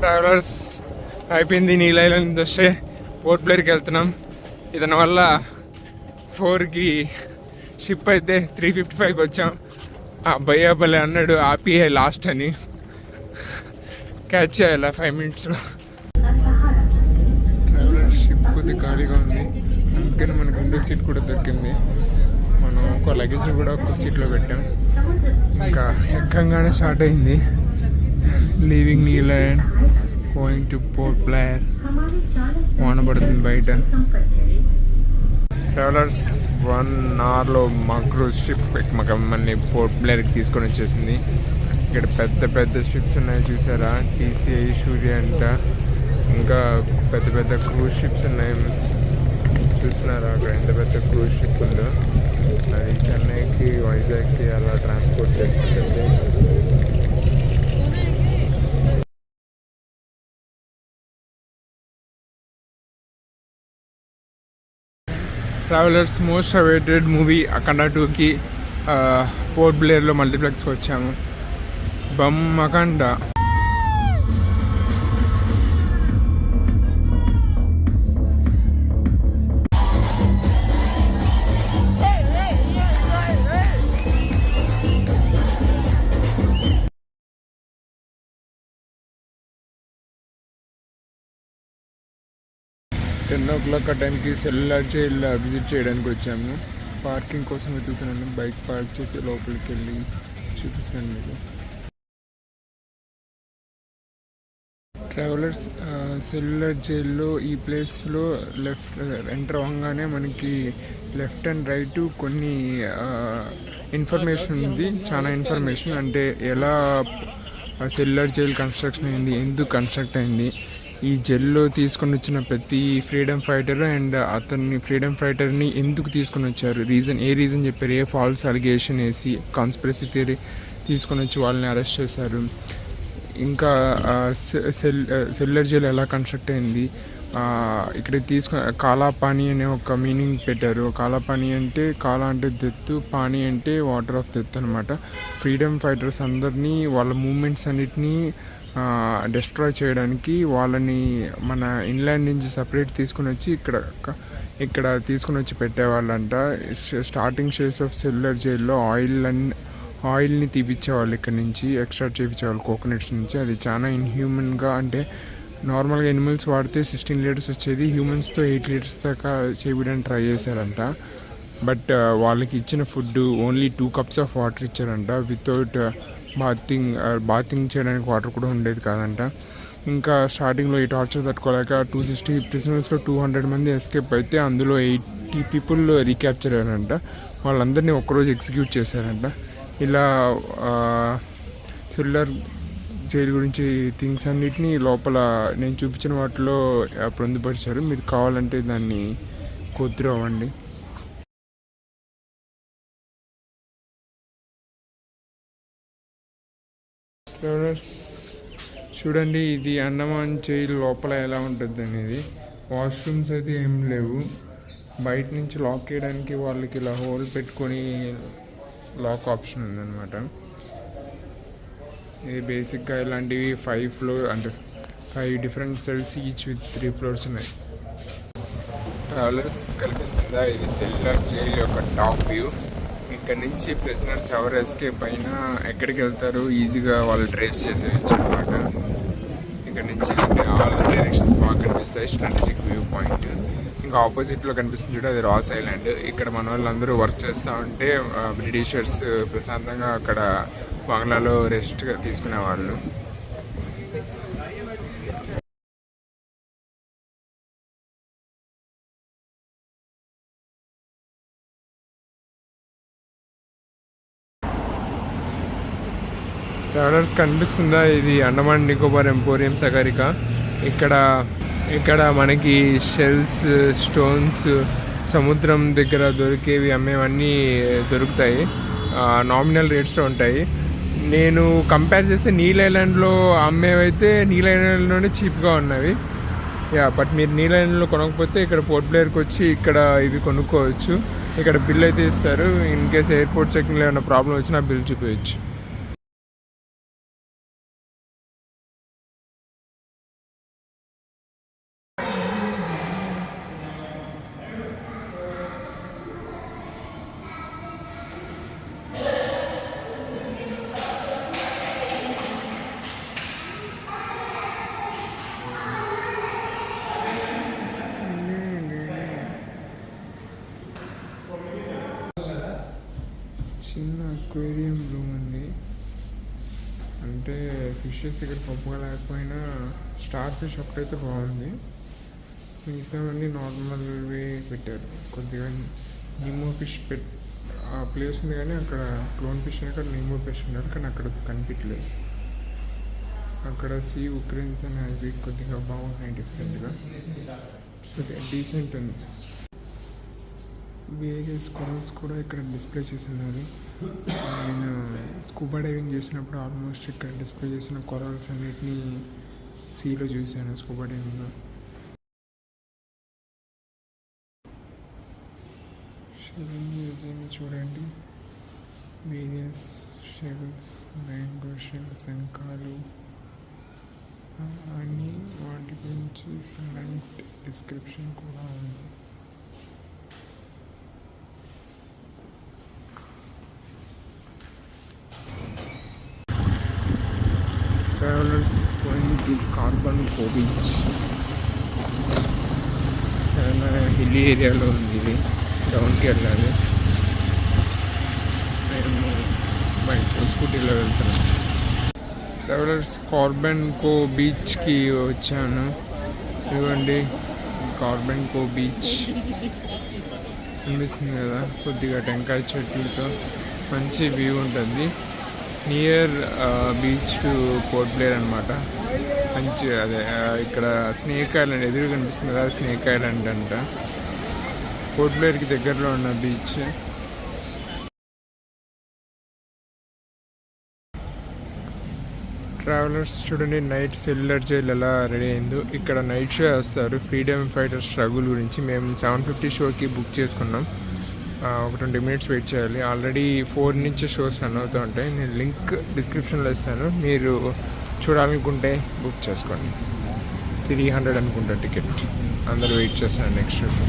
Travellers అయిపోయింది. Neel island వస్తే port బ్లేర్కి వెళ్తున్నాం. ఇతని వల్ల 4కి షిప్ అయితే 3:55కి వచ్చాం. ఆ భయ్యాపల్లి అన్నాడు ఆపిఏ లాస్ట్ అని, క్యాచ్ చేయాలి 5 మినిట్స్లో. ట్రావెలర్ షిప్ కొద్దిగా ఖాళీగా ఉంది, అందుకని మనకు విండో సీట్ కూడా దొరికింది. మనం ఒక లగేజ్ని కూడా ఒక సీట్లో పెట్టాం. ఇంకా ఎక్కంగానే స్టార్ట్ అయింది. Leaving Neil island, going to Port Blair. వాన పడుతుంది బయట. ట్రావెలర్స్ 1 అవర్లో మా క్రూజ్ షిప్ మమ్మల్ని పోర్ట్ బ్లేర్కి తీసుకొని వచ్చేసింది. ఇక్కడ పెద్ద పెద్ద షిప్స్ ఉన్నాయి చూసారా, TCI సూర్య అంట. ఇంకా పెద్ద పెద్ద క్రూజ్ షిప్స్ ఉన్నాయి చూస్తున్నారా, అక్కడ ఎంత పెద్ద క్రూజ్ షిప్ ఉందో. అది చెన్నైకి వైజాగ్కి అలా ట్రాన్స్పోర్ట్ చేస్తుంటుంది. ట్రావెలర్స్ మోస్ట్ అవైటెడ్ మూవీ అఖండ 2కి పోర్ట్ బ్లేర్లో మల్టీప్లెక్స్కి వచ్చాము. బమ్ అఖండ. టెన్ ఓ క్లాక్ ఆ టైంకి సెల్యులార్ జైల్ విజిట్ చేయడానికి వచ్చాము. పార్కింగ్ కోసం వెతుకుతున్నాను. బైక్ పార్క్ చేసి లోపలికి వెళ్ళి చూపిస్తాను మీకు. ట్రావెలర్స్ సెల్యులార్ జైల్లో ఈ ప్లేస్లో లెఫ్ట్ ఎంటర్ అవ్వగానే మనకి లెఫ్ట్ అండ్ రైట్ కొన్ని ఇన్ఫర్మేషన్ ఉంది. చాలా ఇన్ఫర్మేషన్, అంటే ఎలా సెల్యులార్ జైల్ కన్స్ట్రక్షన్ అయింది, ఎందుకు కన్స్ట్రక్ట్ అయింది, ఈ జైల్లో తీసుకొని వచ్చిన ప్రతి ఫ్రీడమ్ ఫైటర్ అండ్ అతన్ని ఫ్రీడమ్ ఫైటర్ని ఎందుకు తీసుకొని వచ్చారు, ఏ రీజన్ చెప్పారు, ఏ ఫాల్స్ అలిగేషన్ వేసి కాన్స్పిరసీ థియరీ తీసుకొని వచ్చి వాళ్ళని అరెస్ట్ చేశారు, ఇంకా సెల్యులార్ జైల్ ఎలా కన్స్ట్రక్ట్ అయింది. ఇక్కడ కాలాపాని అనే ఒక మీనింగ్ పెట్టారు. కాలాపాని అంటే కాలా అంటే డెత్, పాని అంటే వాటర్ ఆఫ్ డెత్ అనమాట. ఫ్రీడమ్ ఫైటర్స్ అందరినీ వాళ్ళ మూమెంట్స్ అన్నిటినీ డిస్ట్రాయ్ చేయడానికి వాళ్ళని మన ఇన్లాండ్ నుంచి సపరేట్ తీసుకుని వచ్చి ఇక్కడ తీసుకుని వచ్చి పెట్టేవాళ్ళంట. స్టార్టింగ్ స్టేజ్ ఆఫ్ సెల్యులార్ జైల్లో ఆయిల్ని తీపిచ్చేవాళ్ళు, ఇక్కడ నుంచి ఎక్స్ట్రాక్ట్ చేయించేవాళ్ళు కోకోనట్స్ నుంచి. అది చాలా ఇన్హ్యూమన్గా, అంటే నార్మల్గా ఎనిమల్స్ వాడితే 16 లీటర్స్ వచ్చేది, హ్యూమన్స్తో 8 లీటర్స్ దాకా చేయడానికి ట్రై చేశారంట. బట్ వాళ్ళకి ఇచ్చిన food only 2 cups of water ఇచ్చారంట. వితౌట్ బాతింగ్ చేయడానికి వాటర్ కూడా ఉండేది కాదంట. ఇంకా స్టార్టింగ్లో ఈ టార్చర్ తట్టుకోలేక 260 ప్రిజనర్స్లో 200 మంది ఎస్కేప్ అయితే అందులో 80 people రీక్యాప్చర్ అయ్యారంట. వాళ్ళందరినీ ఒక్కరోజు ఎగ్జిక్యూట్ చేశారంట. ఇలా సెల్యులార్ జైలు గురించి థింగ్స్ అన్నిటినీ లోపల నేను చూపించిన వాటిలో పొందుపరిచారు. మీరు కావాలంటే దాన్ని కొద్దిగా అవ్వండి. చూడండి, ఇది అండమాన్ జైలు లోపల ఎలా ఉంటుంది అనేది. వాష్రూమ్స్ అయితే ఏం లేవు. బయట నుంచి లాక్ చేయడానికి వాళ్ళకి ఇలా హోల్ పెట్టుకొని లాక్ ఆప్షన్ ఉందన్నమాట. ఇది బేసిక్గా ఇలాంటివి 5 floor, అంటే 5 different cells, each with 3 floors ఉన్నాయి. ట్రావెలర్స్ కనిపిస్తుందా, ఇది సెల్యులార్ జైలు యొక్క టాప్ వ్యూ. ఇక్కడ నుంచి ప్రిజనర్స్ ఎవరు ఎస్కేప్ అయినా ఎక్కడికి వెళ్తారు ఈజీగా వాళ్ళు ట్రేస్ చేసేయచ్చు అనమాట. ఇక్కడ నుంచి ఆల్ డైరెక్షన్స్ బాగా కనిపిస్తాయి. Strategic view point. ఇంకా ఆపోజిట్లో కనిపిస్తుంది చూడ, అది రాస్ ఐలాండ్. ఇక్కడ మన వాళ్ళందరూ వర్క్ చేస్తూ ఉంటే బ్రిటిషర్స్ ప్రశాంతంగా అక్కడ బంగ్లాలో రెస్ట్ తీసుకునేవాళ్ళు. ట్రావెలర్స్ కనిపిస్తుందా, ఇది అండమాన్ నికోబార్ ఎంపోరియం సగారికా. ఇక్కడ మనకి షెల్స్, స్టోన్స్, సముద్రం దగ్గర దొరికేవి అమ్మేవన్నీ దొరుకుతాయి. నామినల్ రేట్స్లో ఉంటాయి. నేను కంపేర్ చేస్తే నీల్ ఐలాండ్లో అమ్మేవైతే నీల్ ఐలాండ్లోనే చీప్గా ఉన్నవి. బట్ మీరు నీల్ ఐలాండ్లో కొనకపోతే ఇక్కడ పోర్ట్ బ్లేర్కి వచ్చి ఇక్కడ ఇవి కొనుక్కోవచ్చు. ఇక్కడ బిల్ అయితే ఇస్తారు. ఇన్ కేస్ ఎయిర్పోర్ట్ చెకింగ్లో ఏమైనా ప్రాబ్లం వచ్చినా బిల్ చూపించచ్చు. అక్వేరియం రూమ్ ఉంది. అంటే ఫిషెస్ ఇక్కడ గొప్పగా లేకపోయినా స్టార్ ఫిష్ ఒకటైతే బాగుంది. మిగతావన్నీ నార్మల్వే పెట్టారు. కొద్దిగా నిమో ఫిష్ ఆ ప్లేస్ ఉంది కానీ అక్కడ క్లోన్ ఫిష్ అక్కడ నిమో ఫిష్ ఉన్నారు కానీ అక్కడ కనిపించలేదు. అక్కడ సీ ఉక్రెయిన్స్ అనేవి కొద్దిగా బాగున్నాయి డిఫరెంట్గా. సో డీసెంట్ ఉంది. వేరియస్ కొరల్స్ కూడా ఇక్కడ డిస్ప్లే చేసి ఉన్నారు. నేను స్కూబా డైవింగ్ చేసినప్పుడు ఆల్మోస్ట్ ఇక్కడ డిస్ప్లే చేసిన కొరల్స్ అన్నిటినీ సీలో చూశాను స్కూబా డైవింగ్లో. షెల్ మ్యూజియం చూడండి. వేరియస్ షెల్స్, మ్యాంగో షెల్, శంఖాలు అని వాటి గురించి స్లైట్ డిస్క్రిప్షన్ కూడా ఉంది. Travellers going to carbon co beach. చాలా హిల్లీ ఏరియాలో ఉంది ఇది. డౌన్కి వెళ్ళాలి. మేము బైక్ స్కూటీలో వెళ్తున్నాం. ట్రావెలర్స్ కార్బన్ కో బీచ్కి వచ్చాను. ఇవ్వండి కార్బన్ కో బీచ్ అనిపిస్తుంది కదా. కొద్దిగా టెంకాయ చెట్లతో మంచి వ్యూ ఉంటుంది. Near beach to Port Blair అనమాట. మంచి అదే ఇక్కడ స్నేక్ ఐలాండ్ ఎదురు కనిపిస్తుంది కదా, స్నేక్ ఐలాండ్ అంట. పోర్ట్ బ్లేర్కి దగ్గరలో ఉన్న బీచ్. ట్రావెలర్స్ చూడండి నైట్ సెల్యులర్ జైల్ ఎలా రెడీ అయిందో. ఇక్కడ నైట్ షో వేస్తారు ఫ్రీడమ్ ఫైటర్ స్ట్రగుల్ గురించి. మేము 7:50 షోకి బుక్ చేసుకున్నాం. ఒక 20 minutes వెయిట్ చేయాలి. ఆల్రెడీ 4 నుంచి షోస్ రన్ అవుతూ ఉంటాయి. నేను లింక్ డిస్క్రిప్షన్లో ఇస్తాను. మీరు చూడాలనుకుంటే బుక్ చేసుకోండి. 300 అనుకుంటా టికెట్. అందరూ వెయిట్ చేస్తాను నెక్స్ట్ షోకి.